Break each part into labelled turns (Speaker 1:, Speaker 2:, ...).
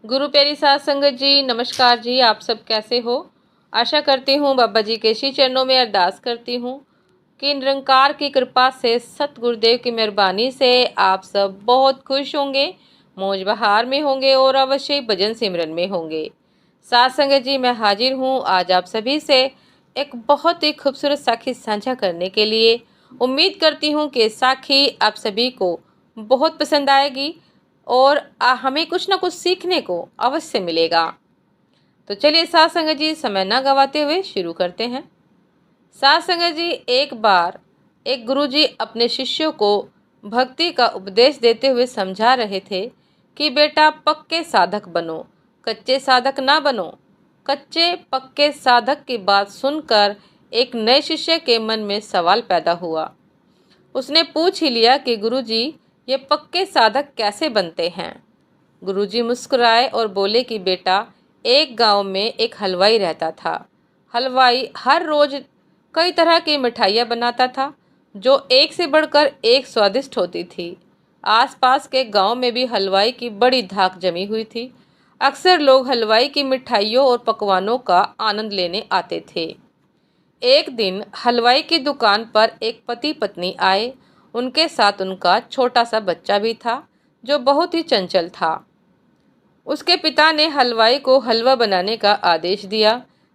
Speaker 1: गुरु प्यारी साध संगत जी, नमस्कार जी। आप सब कैसे हो? आशा करती हूँ बाबा जी के श्री चरणों में अरदास करती हूँ कि निरंकार की कृपा से, सतगुरुदेव की मेहरबानी से आप सब बहुत खुश होंगे, मौज बहार में होंगे और अवश्य भजन सिमरन में होंगे। साध संगत जी, मैं हाजिर हूँ आज आप सभी से एक बहुत ही खूबसूरत साखी साझा करने के लिए। उम्मीद करती हूँ कि साखी आप सभी को बहुत पसंद आएगी और हमें कुछ ना कुछ सीखने को अवश्य मिलेगा। तो चलिए साथ संगत जी, समय ना गवाते हुए शुरू करते हैं। साथ संगत जी, एक बार एक गुरुजी अपने शिष्यों को भक्ति का उपदेश देते हुए समझा रहे थे कि बेटा, पक्के साधक बनो, कच्चे साधक ना बनो। कच्चे पक्के साधक की बात सुनकर एक नए शिष्य के मन में सवाल पैदा हुआ। उसने पूछ ही लिया कि गुरुजी, ये पक्के साधक कैसे बनते हैं? गुरुजी मुस्कुराए और बोले कि बेटा, एक गांव में एक हलवाई रहता था। हलवाई हर रोज कई तरह की मिठाइयाँ बनाता था जो एक से बढ़कर एक स्वादिष्ट होती थी। आसपास के गांव में भी हलवाई की बड़ी धाक जमी हुई थी। अक्सर लोग हलवाई की मिठाइयों और पकवानों का आनंद लेने आते थे। एक दिन हलवाई की दुकान पर एक पति पत्नी आए। उनके साथ उनका छोटा सा बच्चा भी था जो बहुत ही चंचल था। उसके पिता ने हलवाई को हलवा बनाने का आदेश दिया।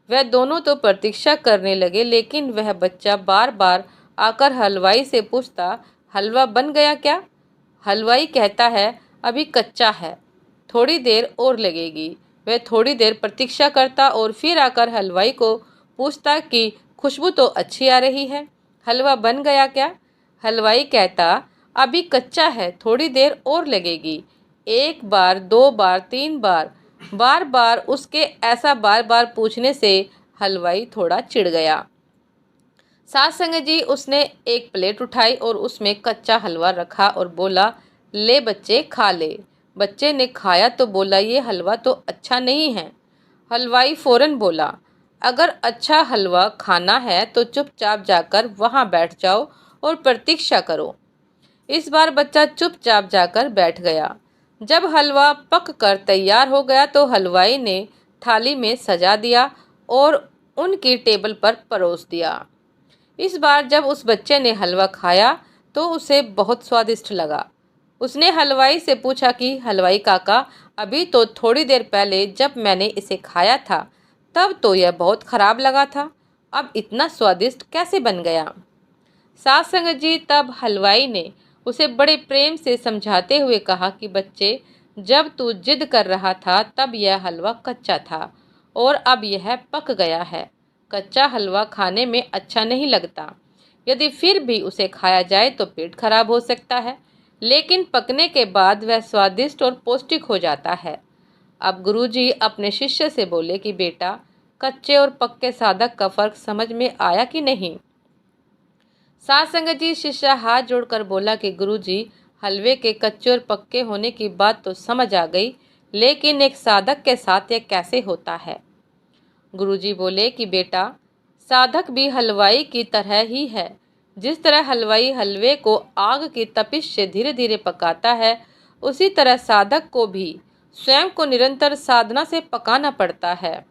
Speaker 1: वह दोनों तो प्रतीक्षा करने लगे, लेकिन वह बच्चा बार बार आकर हलवाई से पूछता, हलवा बन गया क्या? हलवाई कहता है, अभी कच्चा है, थोड़ी देर और लगेगी। वह थोड़ी देर प्रतीक्षा करता और फिर आकर हलवाई को पूछता कि खुशबू तो अच्छी आ रही है, हलवा बन गया क्या? हलवाई कहता, अभी कच्चा है, थोड़ी देर और लगेगी। एक बार, दो बार, तीन बार, बार बार उसके ऐसा बार बार पूछने से हलवाई थोड़ा चिढ़ गया। साथ संगत जी, उसने एक प्लेट उठाई और उसमें कच्चा हलवा रखा और बोला, ले बच्चे, खा ले। बच्चे ने खाया तो बोला, ये हलवा तो अच्छा नहीं है। हलवाई फौरन बोला, अगर अच्छा हलवा खाना है तो चुपचाप जाकर वहाँ बैठ जाओ और प्रतीक्षा करो। इस बार बच्चा चुपचाप जाकर बैठ गया। जब हलवा पक कर तैयार हो गया तो हलवाई ने थाली में सजा दिया और उनकी टेबल पर परोस दिया। इस बार जब उस बच्चे ने हलवा खाया तो उसे बहुत स्वादिष्ट लगा। उसने हलवाई से पूछा कि हलवाई काका, अभी तो थोड़ी देर पहले जब मैंने इसे खाया था तब तो यह बहुत खराब लगा था, अब इतना स्वादिष्ट कैसे बन गया? साथ संगत जी, तब हलवाई ने उसे बड़े प्रेम से समझाते हुए कहा कि बच्चे, जब तू जिद कर रहा था तब यह हलवा कच्चा था और अब यह पक गया है। कच्चा हलवा खाने में अच्छा नहीं लगता। यदि फिर भी उसे खाया जाए तो पेट खराब हो सकता है, लेकिन पकने के बाद वह स्वादिष्ट और पौष्टिक हो जाता है। अब गुरुजी अपने शिष्य से बोले कि बेटा, कच्चे और पक्के साधक का फर्क समझ में आया कि नहीं? साथ संगत जी, शिष्य हाथ जोड़कर बोला कि गुरुजी, हलवे के कच्चे और पक्के होने की बात तो समझ आ गई, लेकिन एक साधक के साथ यह कैसे होता है? गुरुजी बोले कि बेटा, साधक भी हलवाई की तरह ही है। जिस तरह हलवाई हलवे को आग की तपिश से धीरे धीरे पकाता है, उसी तरह साधक को भी स्वयं को निरंतर साधना से पकाना पड़ता है।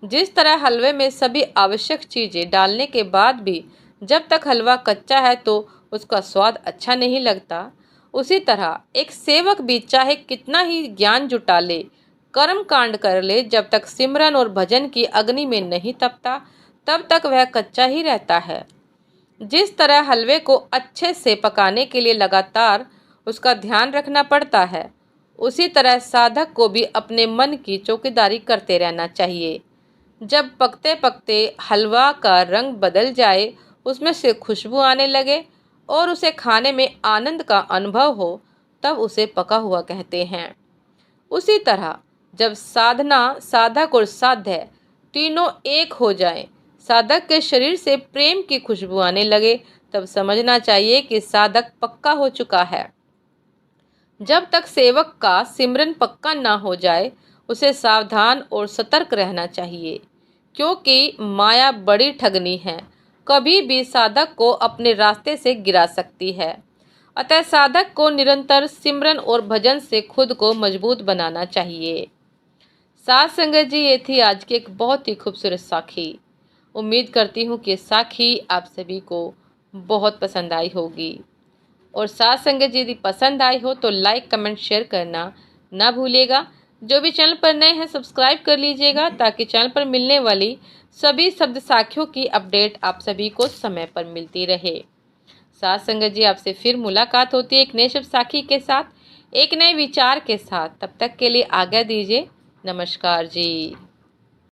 Speaker 1: जिस तरह हलवे में सभी आवश्यक चीज़ें डालने के बाद भी जब तक हलवा कच्चा है तो उसका स्वाद अच्छा नहीं लगता, उसी तरह एक सेवक भी चाहे कितना ही ज्ञान जुटा ले, कर्म कांड कर ले, जब तक सिमरन और भजन की अग्नि में नहीं तपता तब तक वह कच्चा ही रहता है। जिस तरह हलवे को अच्छे से पकाने के लिए लगातार उसका ध्यान रखना पड़ता है, उसी तरह साधक को भी अपने मन की चौकीदारी करते रहना चाहिए। जब पकते पकते हलवा का रंग बदल जाए, उसमें से खुशबू आने लगे और उसे खाने में आनंद का अनुभव हो, तब उसे पका हुआ कहते हैं। उसी तरह जब साधना, साधक और साध्य तीनों एक हो जाएं, साधक के शरीर से प्रेम की खुशबू आने लगे, तब समझना चाहिए कि साधक पक्का हो चुका है। जब तक सेवक का सिमरन पक्का ना हो जाए, उसे सावधान और सतर्क रहना चाहिए, क्योंकि माया बड़ी ठगनी है, कभी भी साधक को अपने रास्ते से गिरा सकती है। अतः साधक को निरंतर सिमरन और भजन से खुद को मजबूत बनाना चाहिए। साथ संगत जी, ये थी आज की एक बहुत ही खूबसूरत साखी। उम्मीद करती हूँ कि साखी आप सभी को बहुत पसंद आई होगी। और साथ संगत जी, यदि पसंद आई हो तो लाइक कमेंट शेयर करना ना भूलिएगा। जो भी चैनल पर नए हैं सब्सक्राइब कर लीजिएगा, ताकि चैनल पर मिलने वाली सभी शब्द साखियों की अपडेट आप सभी को समय पर मिलती रहे। साथ संगत जी, आपसे फिर मुलाकात होती है एक नए शब्द साखी के साथ, एक नए विचार के साथ। तब तक के लिए आज्ञा दीजिए। नमस्कार जी।